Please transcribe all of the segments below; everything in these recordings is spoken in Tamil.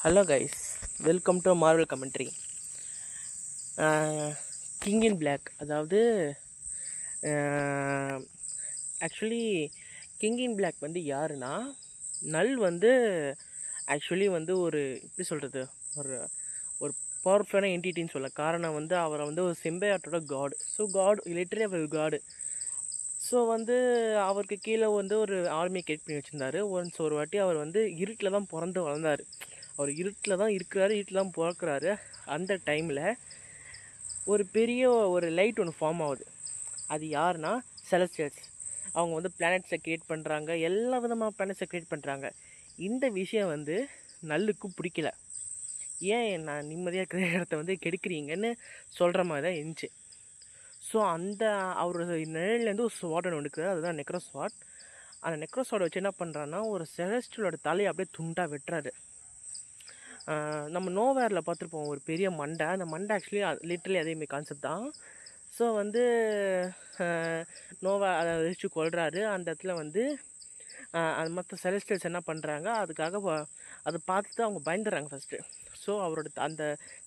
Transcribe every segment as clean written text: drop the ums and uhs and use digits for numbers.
Hello guys, welcome to Marvel commentary. King in Black, அதாவது ஆக்சுவலி கிங் இன் பிளாக் வந்து யாருன்னா, நல் வந்து ஆக்சுவலி வந்து ஒரு எப்படி சொல்கிறது, ஒரு ஒரு பவர்ஃபுல்லான என்டிட்டின்னு சொல்ல காரணம் வந்து அவரை வந்து ஒரு சிம்பையாட்டோட காடு. ஸோ காடு லிட்டரலி அவர் காடு. ஸோ வந்து அவருக்கு கீழே வந்து ஒரு ஆர்மி கிரியேட் பண்ணி வச்சுருந்தாரு. ஒன்ஸ் ஒரு வாட்டி அவர் வந்து இருட்டில் தான் பிறந்து வளர்ந்தார். அவர் இருட்டில் தான் இருக்கிறாரு, இருட்டில் தான் பிறக்கிறாரு. அந்த டைமில் ஒரு பெரிய ஒரு லைட் ஒன்று ஃபார்ம் ஆகுது. அது யாருன்னா செலஸ்டியல்ஸ். அவங்க வந்து பிளானட்ஸை க்ரியேட் பண்ணுறாங்க, எல்லா விதமான பிளானட்ஸை க்ரியேட் பண்ணுறாங்க. இந்த விஷயம் வந்து நல்லுக்கு பிடிக்கல. ஏன் நான் நிம்மதியாக இருக்கிற இடத்த வந்து கெடுக்கிறீங்கன்னு சொல்கிற மாதிரி தான் இருந்துச்சு. ஸோ அந்த அவரோட நிழல்லேருந்து ஒரு ஸ்வாட் ஒன்று எடுக்கிறார், அதுதான் நெக்ரோஸ்வாட். அந்த நெக்ரோஸ்வாட் வச்சு என்ன பண்ணுறான்னா, ஒரு செலஸ்டியலோட தலையை அப்படியே துண்டாக வெட்டுறாரு. நம்ம நோவேரில் பார்த்துருப்போம் ஒரு பெரிய மண்டை. அந்த மண்டை ஆக்சுவலி லிட்டரலி அதேமாரி கான்செப்ட் தான். ஸோ வந்து நோவா அதை வச்சு கொள்கிறாரு. அந்த இடத்துல வந்து அது மற்ற செலஸ்டியல்ஸ் என்ன பண்ணுறாங்க, அதுக்காக அதை பார்த்துட்டு அவங்க பயந்துடுறாங்க ஃபஸ்ட்டு. ஸோ அவரோட அந்த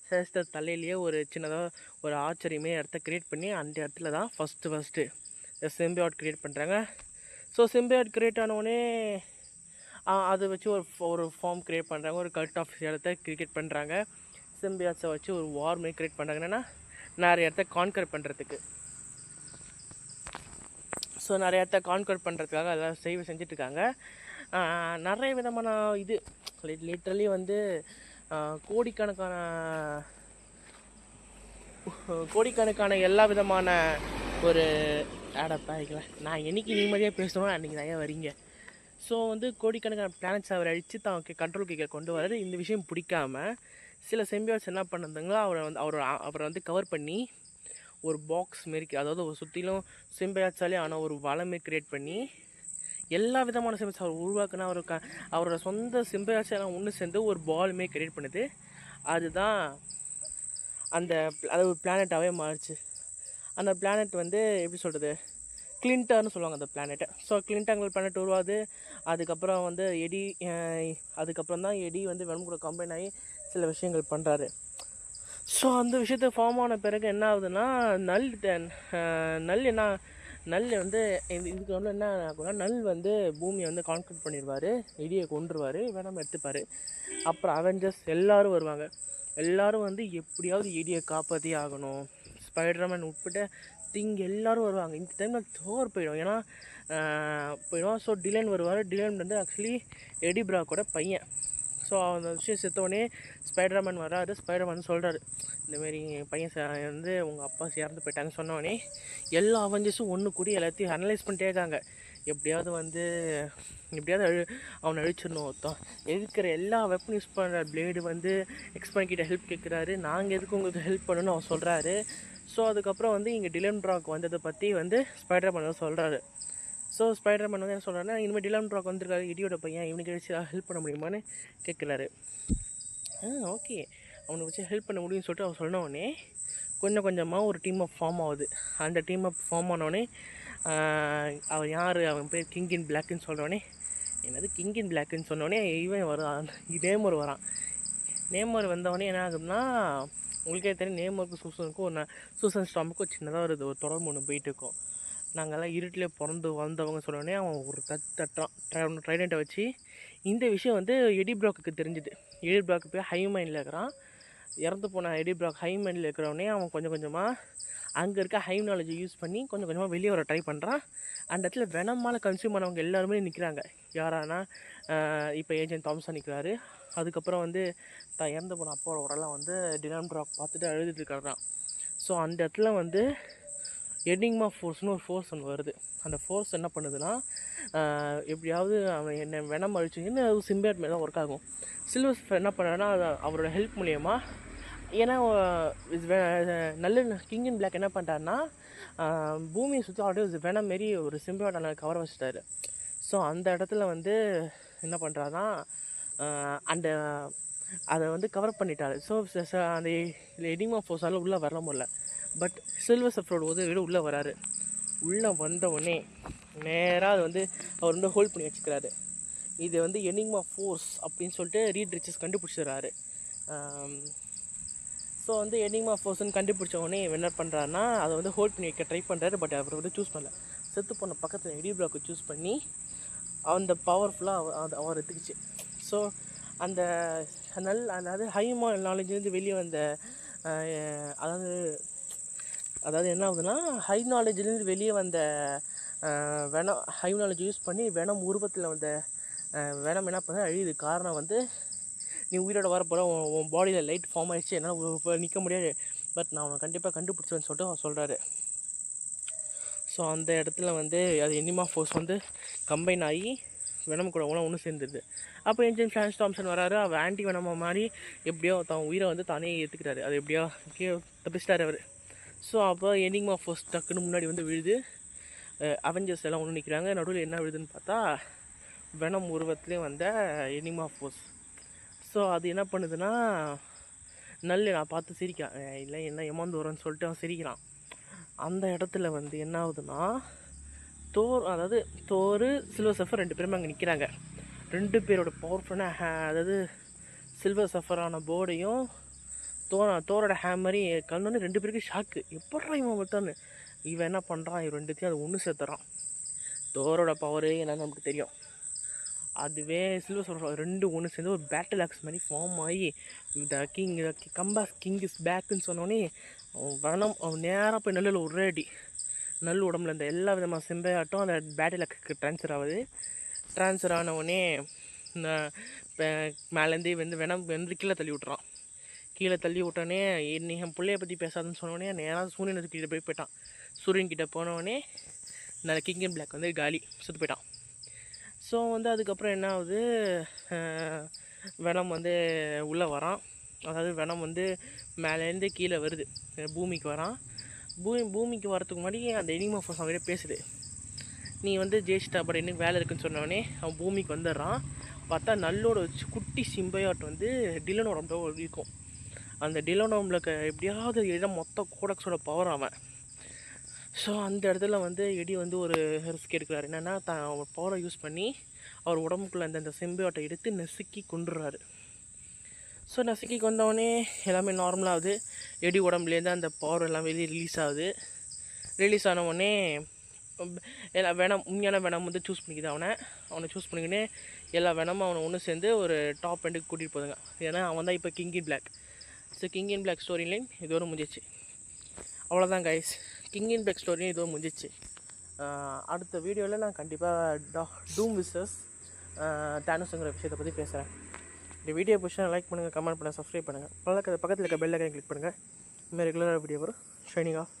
செலஸ்டியல் தலையிலேயே ஒரு சின்னதாக ஒரு ஆச்சரியமே இடத்த க்ரியேட் பண்ணி அந்த இடத்துல தான் ஃபஸ்ட்டு இந்த சிம்பியாட் க்ரியேட் பண்ணுறாங்க. ஸோ சிம்பியாட் க்ரியேட் ஆனவுடனே அதை வச்சு ஒரு ஃபார்ம் க்ரியேட் பண்ணுறாங்க, ஒரு கல்ட் ஆஃப் இடத்த கிரியேட் பண்ணுறாங்க. சிம்பியாட்ஸை வச்சு ஒரு வார் மாதிரி க்ரியேட் பண்ணுறாங்க, என்னென்னா நிறைய இடத்த கான்கர் பண்ணுறதுக்கு. ஸோ நிறைய இடத்த கான்கர் பண்ணுறதுக்காக அதெல்லாம் செஞ்சிட்ருக்காங்க. நிறைய விதமான இது லிட்ரலி வந்து கோடிக்கணக்கான எல்லா விதமான ஒரு ஆடப்பாய்களை நான் என்றைக்கு நிம்மதியாக பேசணும் அன்றைக்கி நிறையா வரீங்க. ஸோ வந்து கோடிக்கணக்கான பிளானட்ஸ் அவர் அழித்து தான் கண்ட்ரோல் கீழே கொண்டு வராரு. இந்த விஷயம் பிடிக்காம சில சிம்பியாட்ஸ் என்ன பண்ணுதுங்களோ அவரை வந்து கவர் பண்ணி ஒரு பாக்ஸ் மாரி, அதாவது ஒரு சுற்றிலும் சிம்பியாட்ஸாலே ஆனால் ஒரு வளமே க்ரியேட் பண்ணி எல்லா விதமான சிம்பியாட்ஸ் அவர் உருவாக்குனா அவரோட சொந்த சிம்பியாட்ஸ் எல்லாம் ஒன்று சேர்ந்து ஒரு பாலுமே க்ரியேட் பண்ணுது. அதுதான் அது ஒரு பிளானட்டாகவே மாறிச்சு. அந்த பிளானட் வந்து எப்படி சொல்கிறது, கிளின்டர்னு சொல்லுவாங்க அந்த பிளானெட்டை. So கிளின்டர் planet உருவாது. அதுக்கப்புறம் வந்து அதுக்கப்புறம் தான் எடி வந்து வெனம் கூட கம்பைன் ஆகி சில விஷயங்கள் பண்ணுறாரு. ஸோ அந்த விஷயத்தை ஃபார்ம் ஆன பிறகு என்ன ஆகுதுன்னா, நல் வந்து இதுக்கு வந்து என்ன ஆகும்னா, நல் வந்து பூமியை வந்து கான்க்ரீட் பண்ணிடுவார், எடியை கொண்டுருவார், வெனம் எடுத்துப்பார். அப்புறம் அவெஞ்சர்ஸ் எல்லோரும் வருவாங்க. எல்லோரும் வந்து எப்படியாவது எடியை காப்பாற்றி ஆகணும், ஸ்பைடர்மேன் உட்பட்ட எல்லோரும் வருவாங்க. இந்த டைமில் தோர் போயிடும். ஸோ டிலன் வருவார். டிலன் வந்து ஆக்சுவலி எடி பிராக்கோட பையன். ஸோ அந்த விஷயம் செத்தோடனே ஸ்பைடர்மேன் வராரு. ஸ்பைடர்மேன் சொல்கிறாரு, இந்தமாரி என் பையன் வந்து உங்கள் அப்பா இறந்து போயிட்டாங்கன்னு சொன்னோடனே எல்லா அவெஞ்சர்ஸும் ஒன்று கூடி எல்லாத்தையும் அனலைஸ் பண்ணிட்டே இருக்காங்க. எப்படியாவது அவனை அழிச்சிடணும். எதுக்கிற எல்லா வெப்பன் யூஸ் பண்ணுற பிளேடு வந்து எக்ஸ்பேண்ட் கிட்ட ஹெல்ப் கேட்குறாரு. நாங்கள் எதுக்கு உங்களுக்கு ஹெல்ப் பண்ணணும்னு அவர் சொல்கிறாரு. ஸோ அதுக்கப்புறம் வந்து இங்கே டிலன் ராக் வந்ததை பற்றி வந்து ஸ்பைடர்மேன் சொல்கிறாரு. ஸோ ஸ்பைடர்மேன் வந்து என்ன சொல்கிறாருன்னா, இனிமேல் டிலன் ராக் வந்திருக்காரு, இடியோட பையன், இவனுக்கு வச்சு ஹெல்ப் பண்ண முடியுமான்னு கேட்குறாரு. ஓகே, அவனை வச்சு ஹெல்ப் பண்ண முடியும்னு சொல்லிட்டு அவர் சொன்னோடனே கொஞ்சம் கொஞ்சமாக ஒரு டீம் அப் ஃபார்ம் ஆகுது. அந்த டீம் அப் ஃபார்ம் ஆனோடனே அவர் யார், அவன் பேர் கிங் இன் பிளாக்குன்னு சொல்கிறோடனே, என்னது கிங் இன் பிளாக்குன்னு சொன்னோடனே இவன் வரான், நேமர் வரான். நேமர் வந்தவொடனே என்ன ஆகுதுன்னா, உங்களுக்கே தெரியும் நேமருக்கும் சூசன் ஸ்டாம்புக்கும் சின்னதாக ஒரு தொடர்பு ஒன்று போயிட்டு இருக்கும். நாங்கள்லாம் இருட்டிலே பிறந்து வந்தவங்க சொன்னோடனே அவன் ஒரு தட்டுறான் ட்ரைடண்ட்டை வச்சு. இந்த விஷயம் வந்து எடி பிராக்கு தெரிஞ்சுது. எடி பிராக்கு போய் ஹை மைண்டில் இருக்கிறான். இறந்து போன எடி பிராக் ஹை மைண்டில் இருக்கிறவனே அவன் கொஞ்சம் கொஞ்சமாக அங்கே இருக்க ஹை நாலேஜை யூஸ் பண்ணி கொஞ்சம் கொஞ்சமாக வெளியே வர ட்ரை பண்ணுறான். அந்த இடத்துல வெனமால் கன்சியூம் பண்ணவங்க எல்லாருமே நிற்கிறாங்க. யாரானா இப்போ ஏஜென்ட் தாம்சன் நிற்கிறாரு. அதுக்கப்புறம் வந்து இறந்து போன அப்பாவோட உடலாம் வந்து டிலன் ராக் பார்த்துட்டு அழுதுட்டு இருக்காரான். ஸோ அந்த இடத்துல வந்து எனிக்மா ஃபோர்ஸ்னு ஒரு ஃபோர்ஸ் ஒன்று வருது. அந்த ஃபோர்ஸ் என்ன பண்ணுதுன்னா, எப்படியாவது அவன் என்ன வெனம் அழிச்சுன்னு சிம்பியாட் மேலே தான் ஒர்க் ஆகும். சில்வர் சர்ஃபர் என்ன பண்ணுறான்னா, அவரோட ஹெல்ப் மூலயமா, ஏன்னா நல்ல கிங் இன் பிளாக் என்ன பண்ணிட்டாருன்னா, பூமியை சுற்றி ஆல்ரெடி வெனம் மாரி ஒரு சிம்பியாட் கவர வச்சுட்டாரு. ஸோ அந்த இடத்துல வந்து என்ன பண்ணுறாருன்னா, அதை வந்து கவர் பண்ணிட்டாரு. ஸோ அந்த எனிக்மா ஃபோர்ஸால் உள்ளே வர முடியல. பட் சில்வர் சர்ஃபரோட உதவியோடு உள்ளே வராரு. உள்ளே வந்தவுடனே நேராக அது வந்து அவர் வந்து ஹோல்ட் பண்ணி வச்சுக்கிறாரு. இது வந்து எனிக்மா ஃபோர்ஸ் அப்படின்னு சொல்லிட்டு ரீட் ரிச்சஸ் கண்டுபிடிச்சிடுறாரு. ஸோ வந்து எனிக்மா ஃபோர்ஸ்ன்னு கண்டுபிடிச்ச உடனே என்ன பண்ணுறாருன்னா அதை வந்து ஹோல்ட் பண்ணி வைக்க ட்ரை பண்ணுறாரு. பட் அவர் வந்து சூஸ் பண்ணல. செத்து போன பக்கத்தில் எடி பிளாக்கை சூஸ் பண்ணி அந்த பவர்ஃபுல்லாக அவர் எடுத்துக்கிச்சு. ஸோ அந்த அதாவது ஹை நாலேஜ்லேருந்து வெளியே வந்த அதாவது என்ன ஆகுதுன்னா ஹை நாலேஜ்லேருந்து வெளியே வந்த வெனம் ஹை நாலேஜ் யூஸ் பண்ணி வெனம் உருவத்தில் வந்த வெனம் என்ன பண்ண அழியுது. காரணம் வந்து நீ உயிரோட வரப்போகிற உன் பாடியில் லைட் ஃபார்ம் ஆகிடுச்சு, என்னால் நிற்க முடியாது, பட் நான் அவனை கண்டிப்பாக கண்டுபிடிச்சேன்னு சொல்லிட்டு அவர் சொல்கிறாரு. ஸோ அந்த இடத்துல வந்து அது எனிமா ஃபோர்ஸ் வந்து கம்பைன் ஆகி வெனம் கூட ஒன்று சேர்ந்துருது. அப்போ ஏஞ்சல் ஃப்ளாஷ் தாம்சன் வராரு. அவர் ஆன்டி வெனமாக மாதிரி எப்படியோ தான் உயிரை வந்து தானே ஏற்றுக்கிறாரு. அது எப்படியோ தப்பிச்சிட்டார் அவர். ஸோ அப்போ எனிமா ஃபோர்ஸ் டக்குன்னு முன்னாடி வந்து விழுது. அவெஞ்சர்ஸ் எல்லாம் ஒன்று நிற்கிறாங்க. நடுவில் என்ன விழுதுன்னு பார்த்தா வெனம் உருவத்துலேயும் வந்த எனிமா ஃபோர்ஸ். ஸோ அது என்ன பண்ணுதுன்னா நான் பார்த்து சிரிக்கான். இல்லை என்ன ஏமாந்து வரேன்னு சொல்லிட்டு அவன் சிரிக்கிறான். அந்த இடத்துல வந்து என்ன ஆகுதுன்னா அதாவது தோர் சில்வர் சஃபர் 2 பேருமே அங்கே நிற்கிறாங்க. 2 பேரோட பவர்ஃபுல்லான அதாவது சில்வர் சஃபரான போர்டையும் தோரோட ஹேமரையும் கலந்து 2 பேருக்கு ஷாக்கு. எப்படா இவன் மொத்தம்னு இவன் என்ன பண்ணுறான், இவன் 2த்தையும் அது ஒன்று சேர்த்துறான். தோரோட பவரு என்னன்னு நமக்கு தெரியும். அதுவே சில்வர் சஃபர் 2 ஒன்று சேர்ந்து ஒரு பேட்டில் ஆக்ஸ் மாதிரி ஃபார்ம் ஆகி த கம்பேக் கிங் இஸ் பேக்குன்னு சொன்னோடனே அவன் நேராக போய் நல்ல ஒரே அடி நல்ல உடம்புல இந்த எல்லா விதமான செம்பையாட்டம் அந்த பேட்டில் ஆக்ஸுக்கு ட்ரான்ஸ்ஃபர் ஆனவுடனே மேலேருந்தே வந்து வெனம் வந்து கீழே தள்ளி விட்டோன்னே நீ என் பிள்ளைய பற்றி பேசாதுன்னு சொன்னோடனே நேராக சூரியன் போயிட்டான். சூரியன் கிட்டே போனவொடனே நான் கிங் அண்ட் பிளாக் வந்து காலி சுற்று போயிட்டான். ஸோ வந்து அதுக்கப்புறம் என்ன ஆகுது, வெனம் வந்து உள்ளே வரான். அதாவது வெனம் வந்து மேலேருந்து கீழே வருது, பூமிக்கு வரான். பூமிக்கு வரத்துக்கு முன்னாடி அந்த எனிமா ஃபோர்ஸ் அவங்ககிட்ட பேசுது. நீ வந்து ஜெயிச்சிட்டா, பட் எனக்கு வேலை இருக்குன்னு சொன்னோடனே அவன் பூமிக்கு வந்துடுறான். பார்த்தா நல்லோட வச்சு குட்டி சிம்பையாட் வந்து டிலனோட இருக்கும். அந்த டிலனோம்ல எப்படியாவது இடம் மொத்த கோடக்ஸோட பவர் அவன். ஸோ அந்த இடத்துல வந்து எடி வந்து ஒரு ரிஸ்க் எடுக்கிறாரு. என்னென்னா அவர் பவரை யூஸ் பண்ணி அவர் உடம்புக்குள்ளே அந்த சிம்பையாட்டை எடுத்து நசுக்கி கொண்டுடுறாரு. ஸோ நசுக்கி வந்தவொடனே எல்லாமே நார்மலாகுது. எடி உடம்புலேருந்து அந்த பவர் எல்லாம் வெளியே ரிலீஸ் ஆனவுடனே எல்லா உண்மையான வெனம் வந்து சூஸ் பண்ணிக்குது. அவனை சூஸ் பண்ணிக்கினே எல்லா வெனமும் அவனை ஒன்று சேர்ந்து ஒரு டாப் எண்டுக்கு கூட்டிகிட்டு போதுங்க. ஏன்னா அவன் தான் இப்போ King in Black. So King in Black story line இதோடு முடிஞ்சிச்சு. அவ்வளோதான் கைஸ், கிங் இன் பிளாக் ஸ்டோரியும் இதோடு முடிஞ்சிச்சு. அடுத்த வீடியோவில் நான் கண்டிப்பாக டூம் விசஸ் தானோஸுங்கிற விஷயத்தை பற்றி பேசுகிறேன். இந்த வீடியோ பிடிச்சா லைக் பண்ணுங்கள், கமெண்ட் பண்ணுங்கள், சப்ஸ்கிரைப் பண்ணுங்கள். பக்கத்தில் இருக்க பெல் ஐக்கானை கிளிக் பண்ணுங்கள். இன்னும் ரெகுலராக வீடியோ வரும். Signing of.